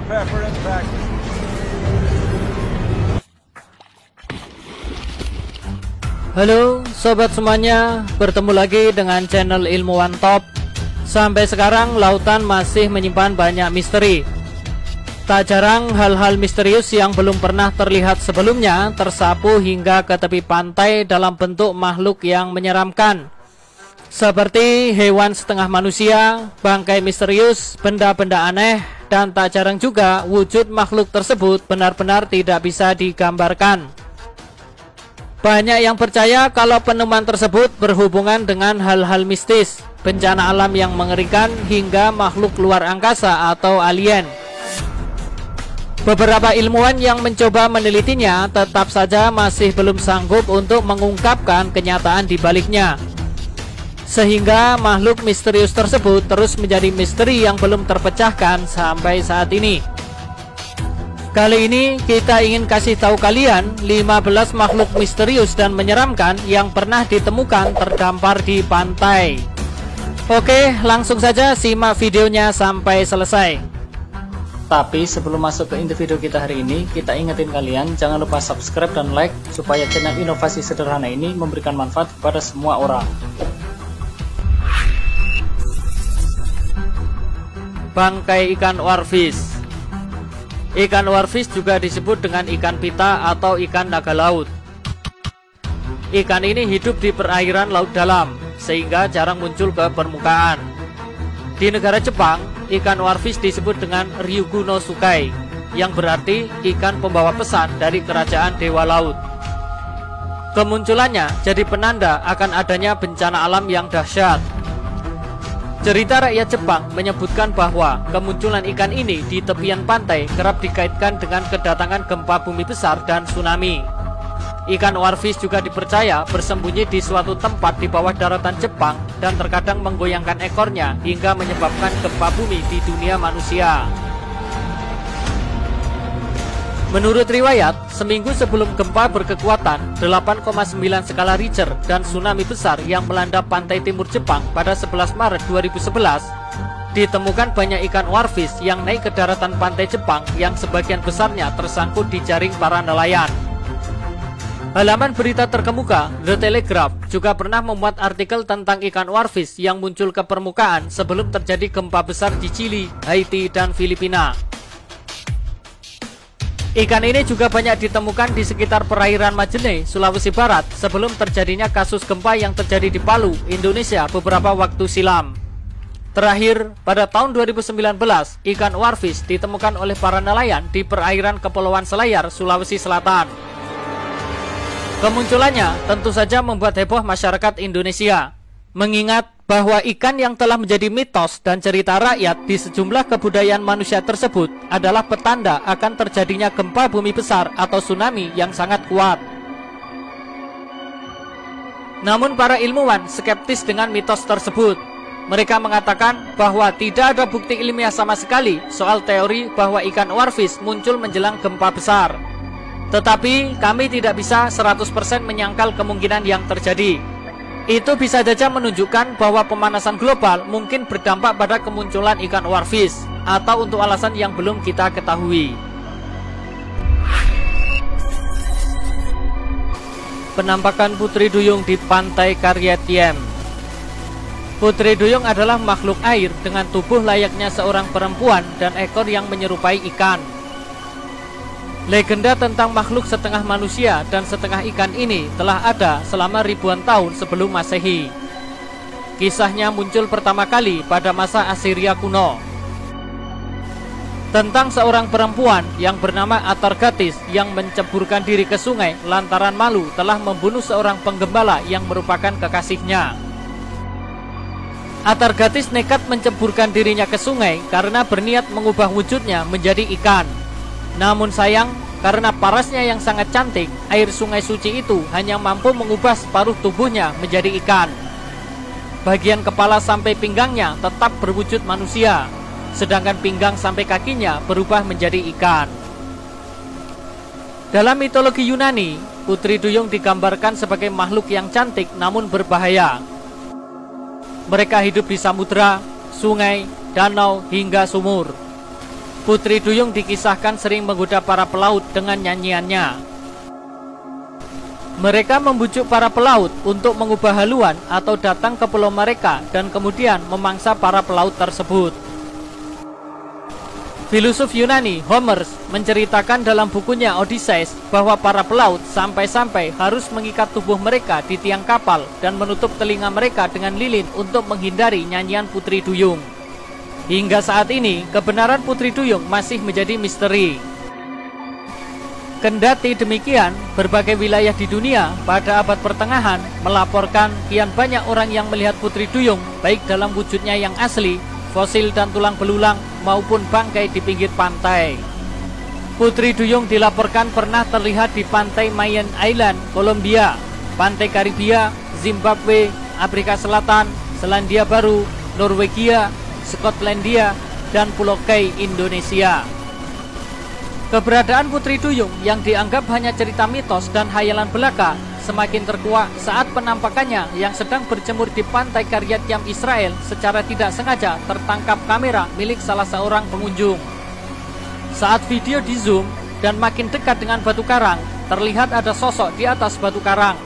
Prepare for impact. Halo sobat semuanya, bertemu lagi dengan channel Ilmuwan Top. Sampai sekarang lautan masih menyimpan banyak misteri. Tak jarang hal-hal misterius yang belum pernah terlihat sebelumnya tersapu hingga ke tepi pantai dalam bentuk makhluk yang menyeramkan, seperti hewan setengah manusia, bangkai misterius, benda-benda aneh, dan tak jarang juga wujud makhluk tersebut benar-benar tidak bisa digambarkan. Banyak yang percaya kalau penemuan tersebut berhubungan dengan hal-hal mistis, bencana alam yang mengerikan, hingga makhluk luar angkasa atau alien. Beberapa ilmuwan yang mencoba menelitinya tetap saja masih belum sanggup untuk mengungkapkan kenyataan di baliknya, sehingga makhluk misterius tersebut terus menjadi misteri yang belum terpecahkan sampai saat ini. Kali ini kita ingin kasih tahu kalian 15 makhluk misterius dan menyeramkan yang pernah ditemukan terdampar di pantai. Oke, langsung saja simak videonya sampai selesai. Tapi sebelum masuk ke inti video kita hari ini, kita ingetin kalian jangan lupa subscribe dan like supaya channel inovasi sederhana ini memberikan manfaat kepada semua orang. Bangkai ikan warfish. Ikan warfish juga disebut dengan ikan pita atau ikan naga laut. Ikan ini hidup di perairan laut dalam, sehingga jarang muncul ke permukaan. Di negara Jepang, ikan warfish disebut dengan Ryugu no Sukai, yang berarti ikan pembawa pesan dari kerajaan dewa laut. Kemunculannya jadi penanda akan adanya bencana alam yang dahsyat. Cerita rakyat Jepang menyebutkan bahwa kemunculan ikan ini di tepian pantai kerap dikaitkan dengan kedatangan gempa bumi besar dan tsunami. Ikan warfish juga dipercaya bersembunyi di suatu tempat di bawah daratan Jepang dan terkadang menggoyangkan ekornya hingga menyebabkan gempa bumi di dunia manusia. Menurut riwayat, seminggu sebelum gempa berkekuatan 8,9 skala Richter dan tsunami besar yang melanda pantai timur Jepang pada 11 Maret 2011, ditemukan banyak ikan warfish yang naik ke daratan pantai Jepang yang sebagian besarnya tersangkut di jaring para nelayan. Halaman berita terkemuka, The Telegraph, juga pernah memuat artikel tentang ikan warfish yang muncul ke permukaan sebelum terjadi gempa besar di Chili, Haiti, dan Filipina. Ikan ini juga banyak ditemukan di sekitar perairan Majene, Sulawesi Barat sebelum terjadinya kasus gempa yang terjadi di Palu, Indonesia beberapa waktu silam. Terakhir, pada tahun 2019, ikan warfish ditemukan oleh para nelayan di perairan Kepulauan Selayar, Sulawesi Selatan. Kemunculannya tentu saja membuat heboh masyarakat Indonesia, mengingat bahwa ikan yang telah menjadi mitos dan cerita rakyat di sejumlah kebudayaan manusia tersebut adalah petanda akan terjadinya gempa bumi besar atau tsunami yang sangat kuat. Namun para ilmuwan skeptis dengan mitos tersebut. Mereka mengatakan bahwa tidak ada bukti ilmiah sama sekali soal teori bahwa ikan warfish muncul menjelang gempa besar. Tetapi kami tidak bisa 100% menyangkal kemungkinan yang terjadi. Itu bisa saja menunjukkan bahwa pemanasan global mungkin berdampak pada kemunculan ikan warfish, atau untuk alasan yang belum kita ketahui. Penampakan Putri Duyung di pantai Karyatiem. Putri Duyung adalah makhluk air dengan tubuh layaknya seorang perempuan dan ekor yang menyerupai ikan. Legenda tentang makhluk setengah manusia dan setengah ikan ini telah ada selama ribuan tahun sebelum Masehi. Kisahnya muncul pertama kali pada masa Assyria kuno, tentang seorang perempuan yang bernama Atargatis yang menceburkan diri ke sungai lantaran malu telah membunuh seorang penggembala yang merupakan kekasihnya. Atargatis nekat menceburkan dirinya ke sungai karena berniat mengubah wujudnya menjadi ikan. Namun sayang, karena parasnya yang sangat cantik, air sungai suci itu hanya mampu mengubah separuh tubuhnya menjadi ikan. Bagian kepala sampai pinggangnya tetap berwujud manusia, sedangkan pinggang sampai kakinya berubah menjadi ikan. Dalam mitologi Yunani, Putri Duyung digambarkan sebagai makhluk yang cantik namun berbahaya. Mereka hidup di samudera, sungai, danau, hingga sumur. Putri Duyung dikisahkan sering menggoda para pelaut dengan nyanyiannya. Mereka membujuk para pelaut untuk mengubah haluan atau datang ke pulau mereka dan kemudian memangsa para pelaut tersebut. Filosof Yunani Homer menceritakan dalam bukunya Odysseus bahwa para pelaut sampai-sampai harus mengikat tubuh mereka di tiang kapal dan menutup telinga mereka dengan lilin untuk menghindari nyanyian Putri Duyung. Hingga saat ini, kebenaran Putri Duyung masih menjadi misteri. Kendati demikian, berbagai wilayah di dunia pada abad pertengahan melaporkan kian banyak orang yang melihat Putri Duyung, baik dalam wujudnya yang asli, fosil dan tulang belulang, maupun bangkai di pinggir pantai. Putri Duyung dilaporkan pernah terlihat di pantai Mayan Island, Kolombia, pantai Karibia, Zimbabwe, Afrika Selatan, Selandia Baru, Norwegia, Skotlandia, dan Pulau Kai, Indonesia. Keberadaan Putri Duyung yang dianggap hanya cerita mitos dan hayalan belaka semakin terkuak saat penampakannya yang sedang berjemur di pantai Kiryat Yam Israel secara tidak sengaja tertangkap kamera milik salah seorang pengunjung. Saat video di zoom dan makin dekat dengan batu karang, terlihat ada sosok di atas batu karang.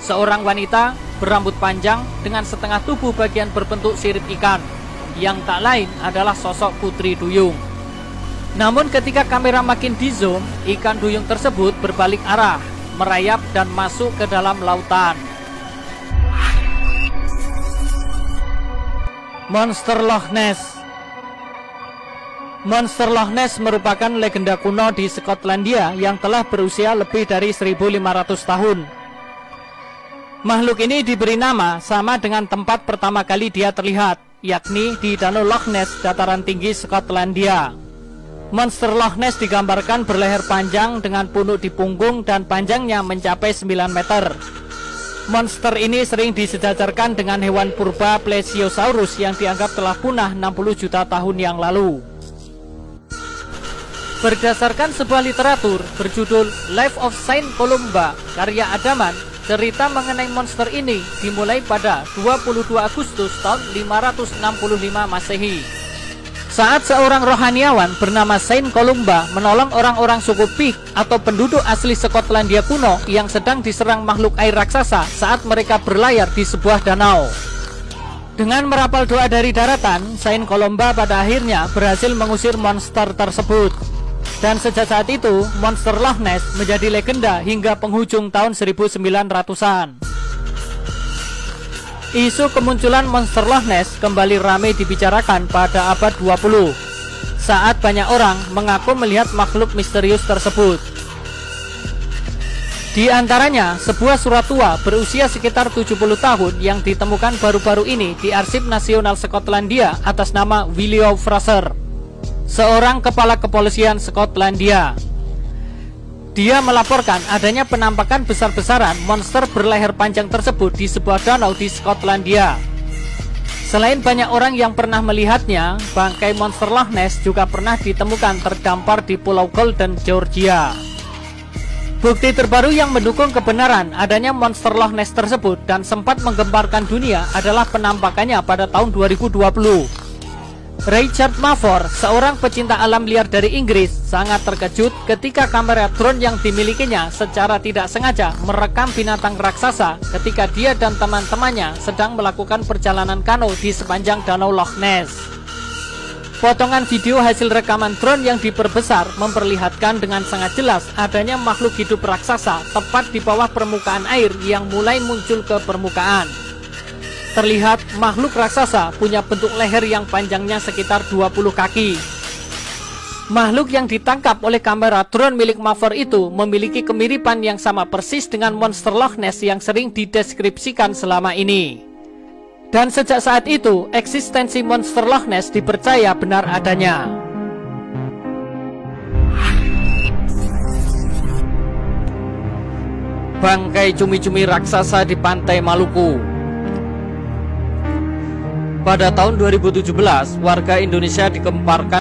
Seorang wanita berambut panjang dengan setengah tubuh bagian berbentuk sirip ikan, yang tak lain adalah sosok Putri Duyung. Namun ketika kamera makin di zoom, ikan duyung tersebut berbalik arah, merayap dan masuk ke dalam lautan. Monster Loch Ness. Monster Loch Ness merupakan legenda kuno di Skotlandia yang telah berusia lebih dari 1.500 tahun. Makhluk ini diberi nama sama dengan tempat pertama kali dia terlihat, yakni di Danau Loch Ness, dataran tinggi Skotlandia. Monster Loch Ness digambarkan berleher panjang dengan punuk di punggung dan panjangnya mencapai 9 meter. Monster ini sering disejajarkan dengan hewan purba Plesiosaurus yang dianggap telah punah 60 juta tahun yang lalu. Berdasarkan sebuah literatur berjudul Life of Saint Columba karya Adaman, cerita mengenai monster ini dimulai pada 22 Agustus tahun 565 Masehi. Saat seorang rohaniawan bernama Saint Columba menolong orang-orang suku Pik atau penduduk asli Skotlandia kuno yang sedang diserang makhluk air raksasa saat mereka berlayar di sebuah danau. Dengan merapal doa dari daratan, Saint Columba pada akhirnya berhasil mengusir monster tersebut. Dan sejak saat itu, monster Loch Ness menjadi legenda hingga penghujung tahun 1900-an. Isu kemunculan monster Loch Ness kembali ramai dibicarakan pada abad 20 saat banyak orang mengaku melihat makhluk misterius tersebut. Di antaranya sebuah surat tua berusia sekitar 70 tahun yang ditemukan baru-baru ini di Arsip Nasional Skotlandia atas nama William Fraser, seorang kepala kepolisian Skotlandia. Dia melaporkan adanya penampakan besar-besaran monster berleher panjang tersebut di sebuah danau di Skotlandia. Selain banyak orang yang pernah melihatnya, bangkai monster Loch Ness juga pernah ditemukan terdampar di Pulau Golden, Georgia. Bukti terbaru yang mendukung kebenaran adanya monster Loch Ness tersebut dan sempat menggemparkan dunia adalah penampakannya pada tahun 2020. Richard Mavor, seorang pecinta alam liar dari Inggris, sangat terkejut ketika kamera drone yang dimilikinya secara tidak sengaja merekam binatang raksasa ketika dia dan teman-temannya sedang melakukan perjalanan kano di sepanjang Danau Loch Ness. Potongan video hasil rekaman drone yang diperbesar memperlihatkan dengan sangat jelas adanya makhluk hidup raksasa tepat di bawah permukaan air yang mulai muncul ke permukaan. Terlihat makhluk raksasa punya bentuk leher yang panjangnya sekitar 20 kaki. Makhluk yang ditangkap oleh kamera drone milik Mavor itu memiliki kemiripan yang sama persis dengan monster Loch Ness yang sering dideskripsikan selama ini. Dan sejak saat itu, eksistensi monster Loch Ness dipercaya benar adanya. Bangkai cumi-cumi raksasa di pantai Maluku. Pada tahun 2017, warga Indonesia digemparkan